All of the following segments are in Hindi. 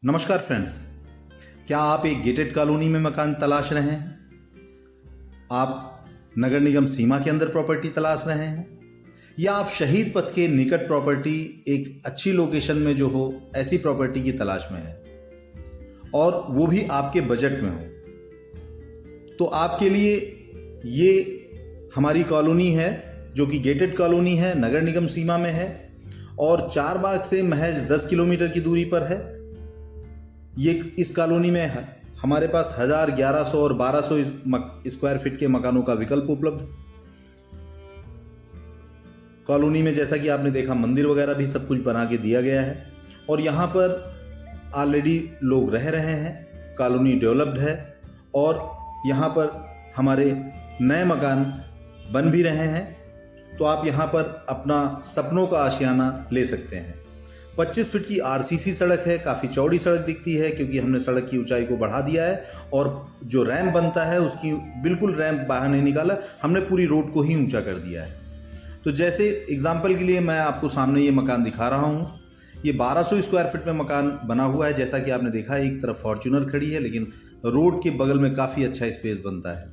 नमस्कार फ्रेंड्स। क्या आप एक गेटेड कॉलोनी में मकान तलाश रहे हैं? आप नगर निगम सीमा के अंदर प्रॉपर्टी तलाश रहे हैं, या आप शहीद पथ के निकट प्रॉपर्टी एक अच्छी लोकेशन में जो हो ऐसी प्रॉपर्टी की तलाश में है और वो भी आपके बजट में हो, तो आपके लिए ये हमारी कॉलोनी है जो कि गेटेड कॉलोनी है, नगर निगम सीमा में है और चारबाग से महज 10 किलोमीटर की दूरी पर है। ये इस कॉलोनी में हमारे पास 1000, 1100 और 1200 स्क्वायर फीट के मकानों का विकल्प उपलब्ध। कॉलोनी में जैसा कि आपने देखा मंदिर वगैरह भी सब कुछ बना के दिया गया है और यहाँ पर ऑलरेडी लोग रह रहे हैं। कॉलोनी डेवलप्ड है और यहाँ पर हमारे नए मकान बन भी रहे हैं, तो आप यहाँ पर अपना सपनों का आशियाना ले सकते हैं। 25 फीट की आरसीसी सड़क है, काफ़ी चौड़ी सड़क दिखती है क्योंकि हमने सड़क की ऊंचाई को बढ़ा दिया है और जो रैंप बनता है उसकी बिल्कुल रैंप बाहर नहीं निकाला, हमने पूरी रोड को ही ऊंचा कर दिया है। तो जैसे एग्जाम्पल के लिए मैं आपको सामने ये मकान दिखा रहा हूँ। ये 1200 स्क्वायर फीट में मकान बना हुआ है। जैसा कि आपने देखा है एक तरफ फॉर्च्यूनर खड़ी है, लेकिन रोड के बगल में काफ़ी अच्छा स्पेस बनता है।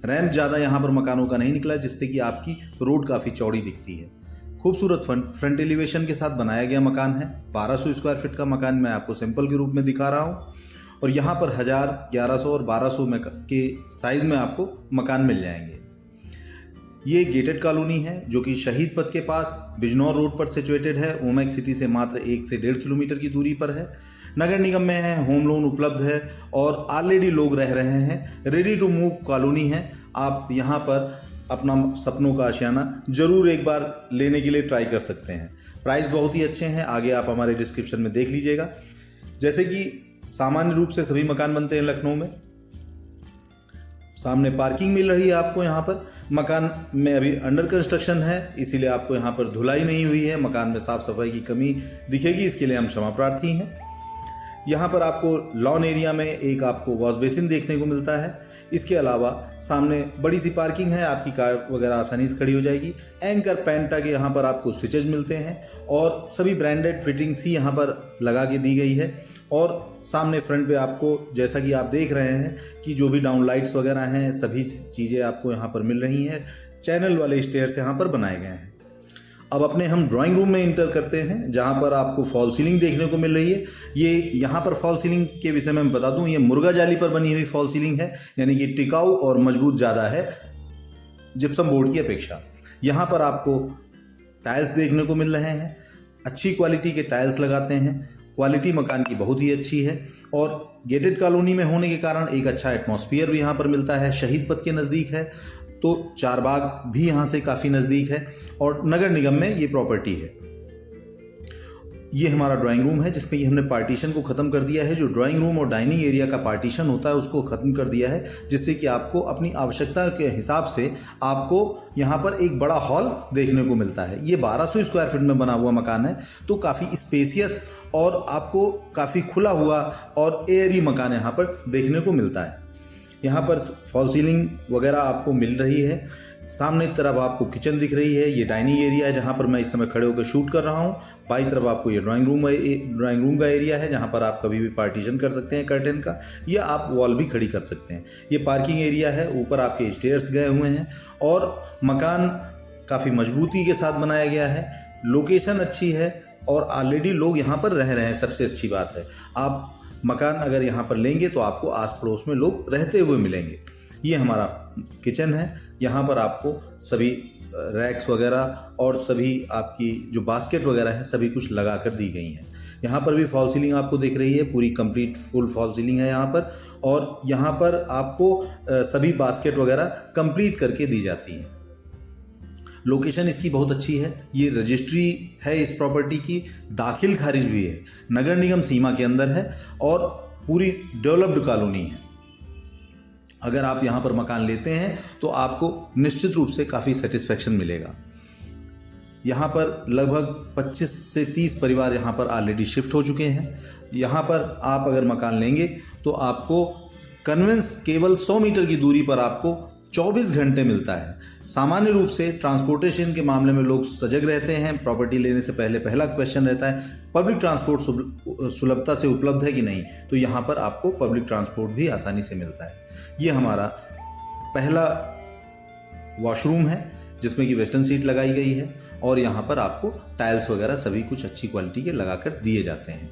रैंप ज़्यादा यहाँ पर मकानों का नहीं निकला, जिससे कि आपकी रोड काफ़ी चौड़ी दिखती है। खूबसूरत फ्रंट एलिवेशन के साथ बनाया गया मकान है। 1200 स्क्वायर फीट का मकान मैं आपको सैंपल के रूप में दिखा रहा हूँ और यहाँ पर 1000, 1100 और 1200 में के साइज में आपको मकान मिल जाएंगे। ये गेटेड कॉलोनी है जो कि शहीद पथ के पास बिजनौर रोड पर सिचुएटेड है। ओमेक्स सिटी से मात्र 1 से 1.5 किलोमीटर की दूरी पर है। नगर निगम में है, होम लोन उपलब्ध है और ऑलरेडी लोग रह रहे हैं। रेडी टू मूव कॉलोनी है। आप यहाँ पर अपना सपनों का आशियाना जरूर एक बार लेने के लिए ट्राई कर सकते हैं। प्राइस बहुत ही अच्छे हैं, आगे आप हमारे डिस्क्रिप्शन में देख लीजिएगा। जैसे कि सामान्य रूप से सभी मकान बनते हैं लखनऊ में, सामने पार्किंग मिल रही है आपको। यहाँ पर मकान में अभी अंडर कंस्ट्रक्शन है, इसीलिए आपको यहाँ पर धुलाई नहीं हुई है। मकान में साफ सफाई की कमी दिखेगी, इसके लिए हम क्षमा प्रार्थी हैं। यहाँ पर आपको लॉन एरिया में एक आपको वॉश बेसिन देखने को मिलता है। इसके अलावा सामने बड़ी सी पार्किंग है, आपकी कार वगैरह आसानी से खड़ी हो जाएगी। एंकर पेंटा के यहाँ पर आपको स्विचेज मिलते हैं और सभी ब्रांडेड फिटिंग्स ही यहाँ पर लगा के दी गई है। और सामने फ्रंट पे आपको, जैसा कि आप देख रहे हैं कि जो भी डाउन लाइट्स वगैरह हैं, सभी चीज़ें आपको यहाँ पर मिल रही हैं। चैनल वाले स्टेयर्स यहाँ पर बनाए गए हैं। अब अपने हम ड्राइंग रूम में इंटर करते हैं, जहाँ पर आपको फॉल सीलिंग देखने को मिल रही है। ये यहाँ पर फॉल सीलिंग के विषय में मैं बता दूँ, ये मुर्गा जाली पर बनी हुई फॉल सीलिंग है, यानी कि टिकाऊ और मजबूत ज़्यादा है जिप्सम बोर्ड की अपेक्षा। यहाँ पर आपको टाइल्स देखने को मिल रहे हैं। अच्छी क्वालिटी के टाइल्स लगाते हैं। क्वालिटी मकान की बहुत ही अच्छी है और गेटेड कॉलोनी में होने के कारण एक अच्छा एटमॉस्फेयर भी यहाँ पर मिलता है। शहीद पथ के नज़दीक है, तो चारबाग भी यहाँ से काफ़ी नज़दीक है और नगर निगम में ये प्रॉपर्टी है। ये हमारा ड्राइंग रूम है, जिसमें कि हमने पार्टीशन को ख़त्म कर दिया है। जो ड्राइंग रूम और डाइनिंग एरिया का पार्टीशन होता है उसको ख़त्म कर दिया है, जिससे कि आपको अपनी आवश्यकता के हिसाब से आपको यहाँ पर एक बड़ा हॉल देखने को मिलता है। ये 1200 स्क्वायर फीट में बना हुआ मकान है, तो काफ़ी स्पेसियस और आपको काफ़ी खुला हुआ और एयरी मकान यहाँ पर देखने को मिलता है। यहाँ पर फॉल सीलिंग वगैरह आपको मिल रही है। सामने की तरफ आपको किचन दिख रही है। ये डाइनिंग एरिया है जहाँ पर मैं इस समय खड़े होकर शूट कर रहा हूँ। बाई तरफ आपको ये ड्राइंग रूम का एरिया है, जहाँ पर आप कभी भी पार्टीशन कर सकते हैं कर्टेन का, या आप वॉल भी खड़ी कर सकते हैं। ये पार्किंग एरिया है, ऊपर आपके स्टेयर्स गए हुए हैं और मकान काफ़ी मजबूती के साथ बनाया गया है। लोकेशन अच्छी है और ऑलरेडी लोग यहाँ पर रह रहे हैं। सबसे अच्छी बात है, आप मकान अगर यहाँ पर लेंगे तो आपको आस पड़ोस में लोग रहते हुए मिलेंगे। ये हमारा किचन है। यहाँ पर आपको सभी रैक्स वगैरह और सभी आपकी जो बास्केट वगैरह है सभी कुछ लगा कर दी गई हैं। यहाँ पर भी फॉल सीलिंग आपको दिख रही है, पूरी कंप्लीट फुल फॉल सीलिंग है यहाँ पर। और यहाँ पर आपको सभी बास्केट वगैरह कंप्लीट करके दी जाती हैं। लोकेशन इसकी बहुत अच्छी है। ये रजिस्ट्री है इस प्रॉपर्टी की, दाखिल खारिज भी है, नगर निगम सीमा के अंदर है और पूरी डेवलप्ड कॉलोनी है। अगर आप यहाँ पर मकान लेते हैं तो आपको निश्चित रूप से काफ़ी सेटिस्फेक्शन मिलेगा। यहाँ पर लगभग 25 से 30 परिवार यहाँ पर ऑलरेडी शिफ्ट हो चुके हैं। यहाँ पर आप अगर मकान लेंगे तो आपको कन्वेंस केवल 100 मीटर की दूरी पर आपको 24 घंटे मिलता है। सामान्य रूप से ट्रांसपोर्टेशन के मामले में लोग सजग रहते हैं। प्रॉपर्टी लेने से पहले पहला क्वेश्चन रहता है पब्लिक ट्रांसपोर्ट सुलभता से उपलब्ध है कि नहीं। तो यहाँ पर आपको पब्लिक ट्रांसपोर्ट भी आसानी से मिलता है। ये हमारा पहला वॉशरूम है जिसमें कि वेस्टर्न सीट लगाई गई है और यहाँ पर आपको टाइल्स वगैरह सभी कुछ अच्छी क्वालिटी के लगाकर दिए जाते हैं।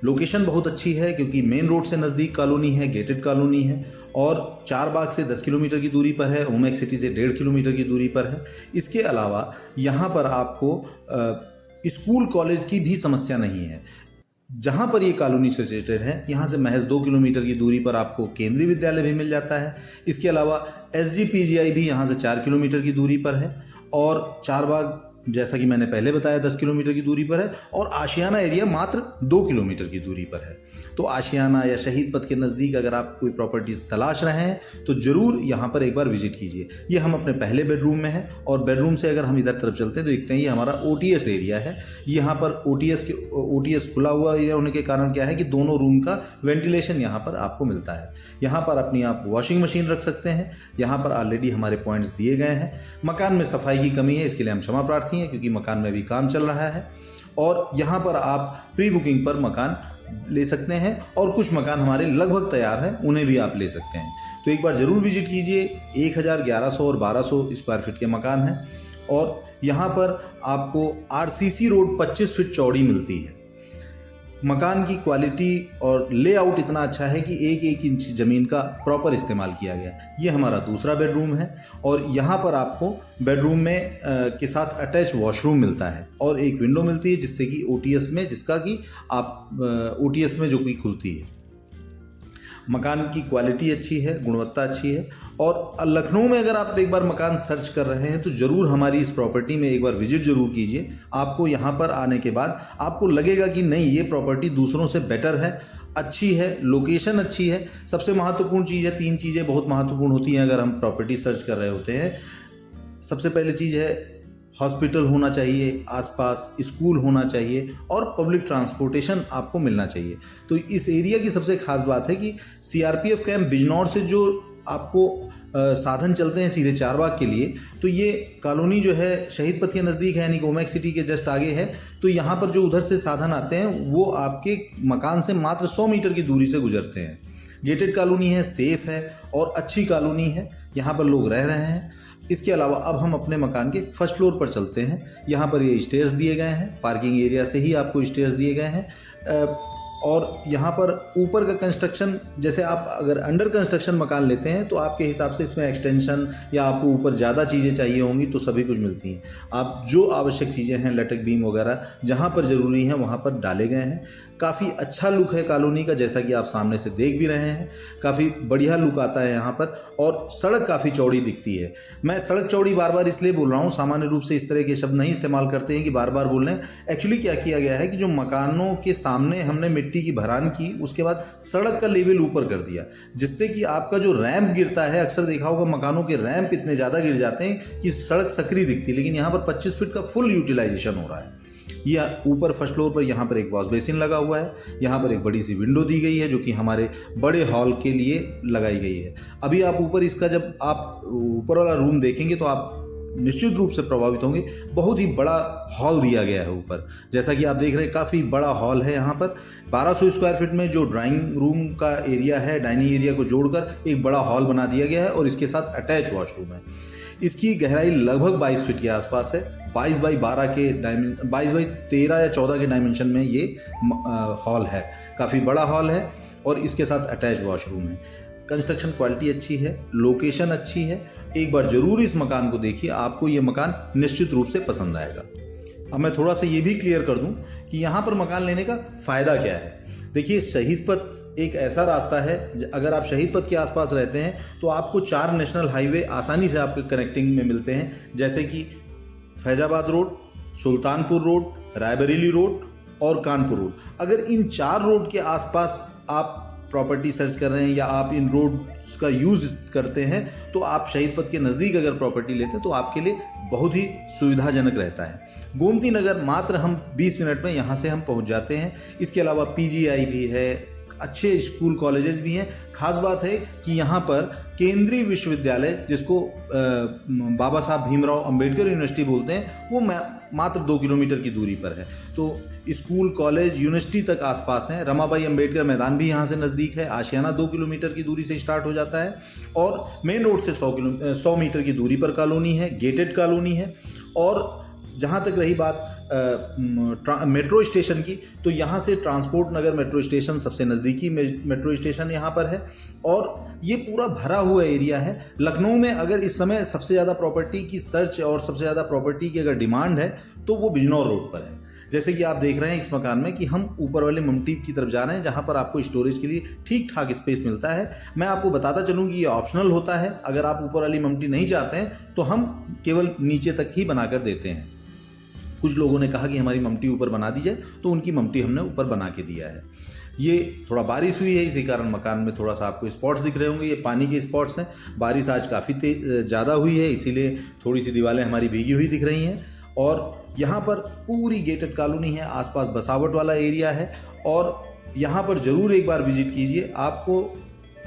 लोकेशन बहुत अच्छी है क्योंकि मेन रोड से नज़दीक कॉलोनी है, गेटेड कॉलोनी है और चारबाग से 10 किलोमीटर की दूरी पर है, ओमेक सिटी से 1.5 किलोमीटर की दूरी पर है। इसके अलावा यहाँ पर आपको स्कूल कॉलेज की भी समस्या नहीं है। जहाँ पर ये कॉलोनी सिचुएटेड है यहाँ से महज 2 किलोमीटर की दूरी पर आपको केंद्रीय विद्यालय भी मिल जाता है। इसके अलावा SGPGI भी यहाँ से 4 किलोमीटर की दूरी पर है और चारबाग जैसा कि मैंने पहले बताया 10 किलोमीटर की दूरी पर है और आशियाना एरिया मात्र 2 किलोमीटर की दूरी पर है। तो आशियाना या शहीद पथ के नज़दीक अगर आप कोई प्रॉपर्टीज तलाश रहे हैं तो ज़रूर यहाँ पर एक बार विजिट कीजिए। ये हम अपने पहले बेडरूम में हैं और बेडरूम से अगर हम इधर तरफ चलते हैं तो देखते हैं ये हमारा OTS एरिया है। यहाँ पर OTS खुला हुआ एरिया होने के कारण क्या है कि दोनों रूम का वेंटिलेशन यहाँ पर आपको मिलता है। यहाँ पर अपनी आप वॉशिंग मशीन रख सकते हैं। यहाँ पर ऑलरेडी हमारे पॉइंट्स दिए गए हैं। मकान में सफाई की कमी है, इसके लिए हम क्षमा प्रार्थी हैं क्योंकि मकान में भी काम चल रहा है और यहाँ पर आप प्री बुकिंग पर मकान ले सकते हैं और कुछ मकान हमारे लगभग तैयार हैं, उन्हें भी आप ले सकते हैं। तो एक बार ज़रूर विजिट कीजिए। 1100 और 1200 स्क्वायर फीट के मकान हैं और यहाँ पर आपको RCC रोड 25 फीट चौड़ी मिलती है। मकान की क्वालिटी और लेआउट इतना अच्छा है कि 1-1 इंच ज़मीन का प्रॉपर इस्तेमाल किया गया। ये हमारा दूसरा बेडरूम है और यहाँ पर आपको बेडरूम में के साथ अटैच वॉशरूम मिलता है और एक विंडो मिलती है जिससे कि OTS में OTS में जो कि खुलती है। मकान की क्वालिटी अच्छी है, गुणवत्ता अच्छी है और लखनऊ में अगर आप एक बार मकान सर्च कर रहे हैं तो ज़रूर हमारी इस प्रॉपर्टी में एक बार विजिट ज़रूर कीजिए। आपको यहाँ पर आने के बाद आपको लगेगा कि नहीं, ये प्रॉपर्टी दूसरों से बेटर है, अच्छी है, लोकेशन अच्छी है। सबसे महत्वपूर्ण चीज़ है, 3 चीज़ें बहुत महत्वपूर्ण होती हैं अगर हम प्रॉपर्टी सर्च कर रहे होते हैं। सबसे पहले चीज़ है हॉस्पिटल होना चाहिए, आसपास स्कूल होना चाहिए और पब्लिक ट्रांसपोर्टेशन आपको मिलना चाहिए। तो इस एरिया की सबसे खास बात है कि CRPF कैंप बिजनौर से जो आपको साधन चलते हैं सीधे चारबाग के लिए, तो ये कॉलोनी जो है शहीद पथ के नज़दीक है, यानी कि ओमेक सिटी के जस्ट आगे है। तो यहाँ पर जो उधर से साधन आते हैं वो आपके मकान से मात्र 100 मीटर की दूरी से गुजरते हैं। गेटेड कॉलोनी है, सेफ है और अच्छी कॉलोनी है, यहाँ पर लोग रह रहे हैं। इसके अलावा अब हम अपने मकान के फर्स्ट फ्लोर पर चलते हैं। यहाँ पर ये स्टेयर्स दिए गए हैं, पार्किंग एरिया से ही आपको स्टेयर्स दिए गए हैं और यहाँ पर ऊपर का कंस्ट्रक्शन, जैसे आप अगर अंडर कंस्ट्रक्शन मकान लेते हैं तो आपके हिसाब से इसमें एक्सटेंशन या आपको ऊपर ज़्यादा चीज़ें चाहिए होंगी तो सभी कुछ मिलती हैं। आप जो आवश्यक चीज़ें हैं, लटक बीम वगैरह जहाँ पर ज़रूरी हैं वहाँ पर डाले गए हैं। काफ़ी अच्छा लुक है कॉलोनी का, जैसा कि आप सामने से देख भी रहे हैं। काफ़ी बढ़िया लुक आता है यहाँ पर और सड़क काफ़ी चौड़ी दिखती है। मैं सड़क चौड़ी बार बार इसलिए बोल रहा हूँ, सामान्य रूप से इस तरह के शब्द नहीं इस्तेमाल करते हैं कि बार बार बोल रहे हैं। एक्चुअली क्या किया गया है कि जो मकानों के सामने हमने मिट्टी की भरान की, उसके बाद सड़क का लेवल ऊपर कर दिया, जिससे कि आपका जो रैंप गिरता है, अक्सर देखा होगा मकानों के रैंप इतने ज़्यादा गिर जाते हैं कि सड़क सकरी दिखती है, लेकिन यहाँ पर 25 फीट का फुल यूटिलाइजेशन हो रहा है। ये ऊपर फर्स्ट फ्लोर पर यहाँ पर एक वॉश बेसिन लगा हुआ है। यहाँ पर एक बड़ी सी विंडो दी गई है जो कि हमारे बड़े हॉल के लिए लगाई गई है। अभी आप ऊपर इसका जब आप ऊपर वाला रूम देखेंगे तो आप निश्चित रूप से प्रभावित होंगे। बहुत ही बड़ा हॉल दिया गया है ऊपर, जैसा कि आप देख रहे हैं काफ़ी बड़ा हॉल है। यहाँ पर 1200 स्क्वायर फीट में जो ड्राइंग रूम का एरिया है, डाइनिंग एरिया को जोड़कर एक बड़ा हॉल बना दिया गया है और इसके साथ अटैच वॉशरूम है। इसकी गहराई लगभग 22 फीट के आसपास है। 22 बाई 13 या 14 के डायमेंशन में ये हॉल है। काफ़ी बड़ा हॉल है और इसके साथ अटैच वॉशरूम है। कंस्ट्रक्शन क्वालिटी अच्छी है, लोकेशन अच्छी है। एक बार ज़रूर इस मकान को देखिए, आपको ये मकान निश्चित रूप से पसंद आएगा। अब मैं थोड़ा सा ये भी क्लियर कर दूं कि यहाँ पर मकान लेने का फ़ायदा क्या है। देखिए, शहीद पथ एक ऐसा रास्ता है, अगर आप शहीद पथ के आसपास रहते हैं तो आपको 4 नेशनल हाईवे आसानी से आपके कनेक्टिंग में मिलते हैं, जैसे कि Faizabad road, Sultanpur road, Raebareli road और कानपुर रोड। अगर इन 4 रोड के आसपास आप प्रॉपर्टी सर्च कर रहे हैं या आप इन रोड्स का यूज़ करते हैं तो आप शहीद पथ के नज़दीक अगर प्रॉपर्टी लेते हैं तो आपके लिए बहुत ही सुविधाजनक रहता है। गोमती नगर मात्र हम 20 मिनट में यहाँ से हम पहुँच जाते हैं। इसके अलावा PGI भी है, अच्छे स्कूल कॉलेजेस भी हैं। खास बात है कि यहाँ पर केंद्रीय विश्वविद्यालय, जिसको बाबा साहब भीमराव अंबेडकर यूनिवर्सिटी बोलते हैं, वो मात्र 2 किलोमीटर की दूरी पर है। तो स्कूल कॉलेज यूनिवर्सिटी तक आसपास हैं। रमाबाई अंबेडकर मैदान भी यहाँ से नज़दीक है। आशियाना 2 किलोमीटर की दूरी से स्टार्ट हो जाता है और मेन रोड से 100 मीटर की दूरी पर कॉलोनी है, गेटेड कॉलोनी है। और जहाँ तक रही बात मेट्रो स्टेशन की, तो यहाँ से ट्रांसपोर्ट नगर मेट्रो स्टेशन सबसे नज़दीकी मेट्रो स्टेशन यहाँ पर है और ये पूरा भरा हुआ एरिया है। लखनऊ में अगर इस समय सबसे ज़्यादा प्रॉपर्टी की सर्च और सबसे ज़्यादा प्रॉपर्टी की अगर डिमांड है तो वो बिजनौर रोड पर है। जैसे कि आप देख रहे हैं इस मकान में कि हम ऊपर वाले ममटी की तरफ जा रहे हैं, जहाँ पर आपको स्टोरेज के लिए ठीक ठाक स्पेस मिलता है। मैं आपको बताता चलूँ कि ये ऑप्शनल होता है। अगर आप ऊपर वाली ममटी नहीं चाहते हैं तो हम केवल नीचे तक ही बनाकर देते हैं। कुछ लोगों ने कहा कि हमारी ममटी ऊपर बना दी जाए, तो उनकी ममटी हमने ऊपर बना के दिया है। ये थोड़ा बारिश हुई है, इसी कारण मकान में थोड़ा सा आपको स्पॉट्स दिख रहे होंगे। ये पानी के स्पॉट्स हैं। बारिश आज काफ़ी ज़्यादा हुई है, इसीलिए थोड़ी सी दीवारें हमारी भीगी हुई दिख रही हैं। और यहाँ पर पूरी गेटेड कॉलोनी है, आसपास बसावट वाला एरिया है और यहाँ पर ज़रूर एक बार विजिट कीजिए। आपको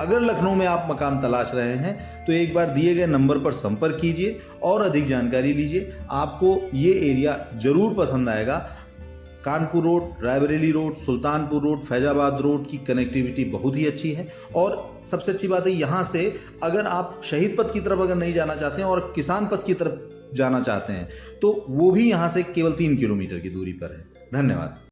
अगर लखनऊ में आप मकान तलाश रहे हैं तो एक बार दिए गए नंबर पर संपर्क कीजिए और अधिक जानकारी लीजिए। आपको ये एरिया ज़रूर पसंद आएगा। Kanpur road, Raebareli road, Sultanpur road, Faizabad road की कनेक्टिविटी बहुत ही अच्छी है। और सबसे अच्छी बात है, यहाँ से अगर आप शहीद पथ की तरफ अगर नहीं जाना चाहते हैं और किसान पथ की तरफ जाना चाहते हैं तो वो भी यहाँ से केवल 3 किलोमीटर की दूरी पर है। धन्यवाद।